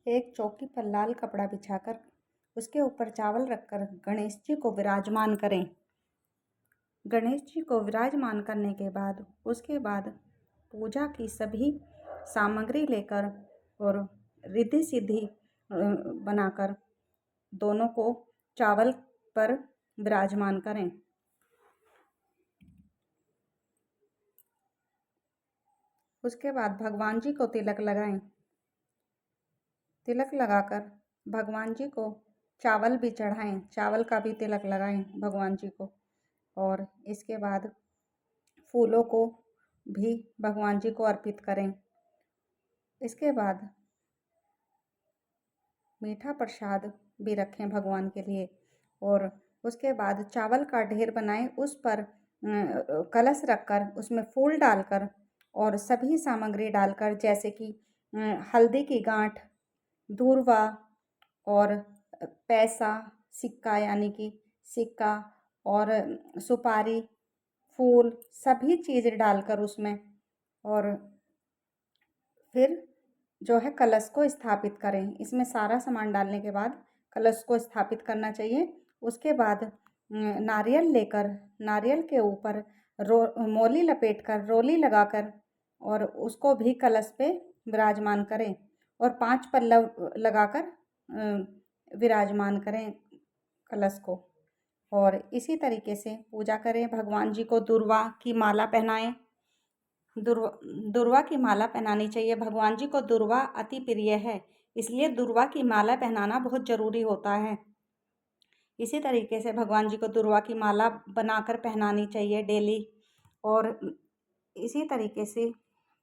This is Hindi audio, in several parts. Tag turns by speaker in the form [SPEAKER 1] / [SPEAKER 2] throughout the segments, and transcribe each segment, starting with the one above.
[SPEAKER 1] एक चौकी पर लाल कपड़ा बिछाकर उसके ऊपर चावल रखकर गणेश जी को विराजमान करें। गणेश जी को विराजमान करने के बाद उसके बाद पूजा की सभी सामग्री लेकर और रिद्धि सिद्धि बनाकर दोनों को चावल पर विराजमान करें। उसके बाद भगवान जी को तिलक लगाएं। तिलक लगाकर भगवान जी को चावल भी चढ़ाएं, चावल का भी तिलक लगाएं भगवान जी को। और इसके बाद फूलों को भी भगवान जी को अर्पित करें। इसके बाद मीठा प्रसाद भी रखें भगवान के लिए। और उसके बाद चावल का ढेर बनाएं, उस पर कलश रखकर उसमें फूल डालकर और सभी सामग्री डालकर, जैसे कि हल्दी की गांठ, दूर्वा और पैसा, सिक्का यानी कि सिक्का और सुपारी, फूल, सभी चीज़ डालकर उसमें, और फिर जो है कलश को स्थापित करें। इसमें सारा सामान डालने के बाद कलश को स्थापित करना चाहिए। उसके बाद नारियल लेकर नारियल के ऊपर मोली लपेटकर रोली लगाकर और उसको भी कलश पे विराजमान करें और 5 पल्लव लगाकर विराजमान करें कलश को। और इसी तरीके से पूजा करें। भगवान जी को दुर्वा की माला पहनाएं। दुर्वा की माला पहनानी चाहिए। भगवान जी को दुर्वा अति प्रिय है, इसलिए दुर्वा की माला पहनाना बहुत ज़रूरी होता है। इसी तरीके से भगवान जी को दुर्वा की माला बनाकर पहनानी चाहिए डेली। और इसी तरीके से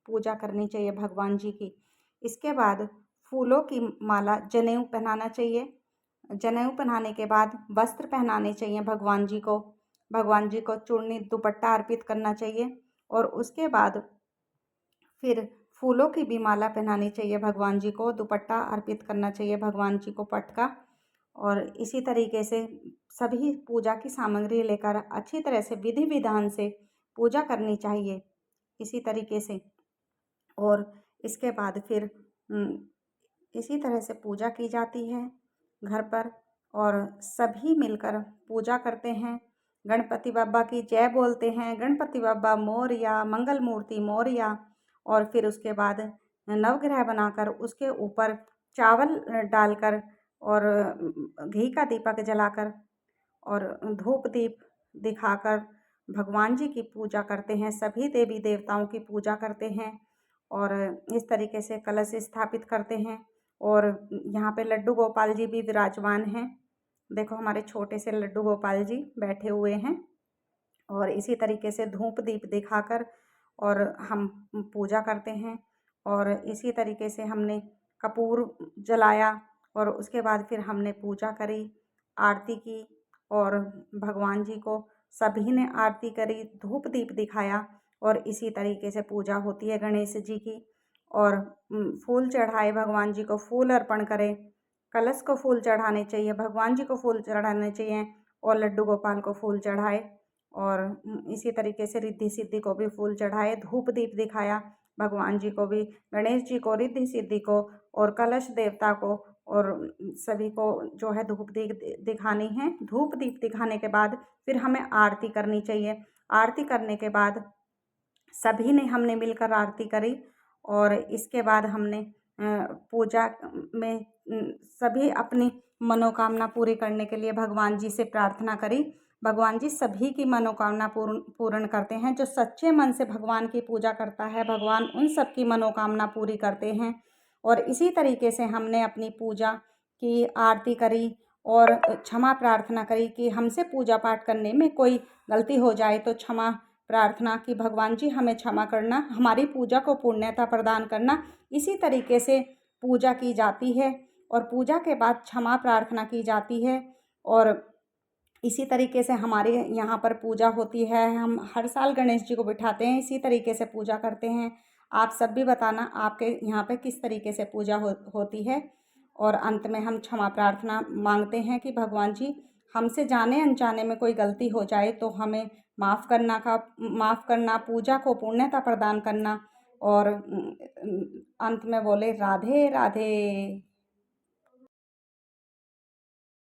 [SPEAKER 1] पूजा करनी चाहिए भगवान जी की। इसके बाद फूलों की माला, जनेऊ पहनाना चाहिए। जनेऊ पहनाने के बाद वस्त्र पहनाने चाहिए भगवान जी को। भगवान जी को चूर्णी दुपट्टा अर्पित करना चाहिए। और उसके बाद फिर फूलों की भी माला पहनानी चाहिए भगवान जी को, दुपट्टा अर्पित करना चाहिए भगवान जी को पट का। और इसी तरीके से सभी पूजा की सामग्री लेकर अच्छी तरह से विधि विधान से पूजा करनी चाहिए इसी तरीके से। और इसके बाद फिर इसी तरह से पूजा की जाती है घर पर, और सभी मिलकर पूजा करते हैं। गणपति बाबा की जय बोलते हैं, गणपति बाबा मोरया, मंगल मूर्ति मोरया। और फिर उसके बाद नवग्रह बनाकर उसके ऊपर चावल डालकर और घी का दीपक जलाकर और धूप दीप दिखाकर भगवान जी की पूजा करते हैं। सभी देवी देवताओं की पूजा करते हैं और इस तरीके से कलश स्थापित करते हैं। और यहाँ पे लड्डू गोपाल जी भी विराजमान हैं। देखो, हमारे छोटे से लड्डू गोपाल जी बैठे हुए हैं। और इसी तरीके से धूप दीप दिखाकर और हम पूजा करते हैं। और इसी तरीके से हमने कपूर जलाया और उसके बाद फिर हमने पूजा करी, आरती की। और भगवान जी को सभी ने आरती करी, धूप दीप दिखाया। और इसी तरीके से पूजा होती है गणेश जी की। और फूल चढ़ाए, भगवान जी को फूल अर्पण करें। कलश को फूल चढ़ाने चाहिए, भगवान जी को फूल चढ़ाने चाहिए और लड्डू गोपाल को फूल चढ़ाए। और इसी तरीके से रिद्धि सिद्धि को भी फूल चढ़ाए, धूप दीप दिखाया भगवान जी को भी, गणेश जी को, रिद्धि सिद्धि को और कलश देवता को, और सभी को जो है धूप दीप दिखानी है। धूप दीप दिखाने के बाद फिर हमें आरती करनी चाहिए। आरती करने के बाद सभी ने हमने मिलकर आरती करी। और इसके बाद हमने पूजा में सभी अपनी मनोकामना पूरी करने के लिए भगवान जी से प्रार्थना करी। भगवान जी सभी की मनोकामना पूर्ण करते हैं। जो सच्चे मन से भगवान की पूजा करता है, भगवान उन सब की मनोकामना पूरी करते हैं। और इसी तरीके से हमने अपनी पूजा की, आरती करी और क्षमा प्रार्थना करी कि हमसे पूजा पाठ करने में कोई गलती हो जाए तो क्षमा प्रार्थना कि भगवान जी हमें क्षमा करना, हमारी पूजा को पूर्णता प्रदान करना। इसी तरीके से पूजा की जाती है और पूजा के बाद क्षमा प्रार्थना की जाती है। और इसी तरीके से हमारे यहाँ पर पूजा होती है। हम हर साल गणेश जी को बिठाते हैं, इसी तरीके से पूजा करते हैं। आप सब भी बताना आपके यहाँ पे किस तरीके से पूजा होती है। और अंत में हम क्षमा प्रार्थना मांगते हैं कि भगवान जी हमसे जाने अनजाने में कोई गलती हो जाए तो हमें माफ़ करना, पूजा को पूर्णता प्रदान करना। और अंत में बोले राधे राधे।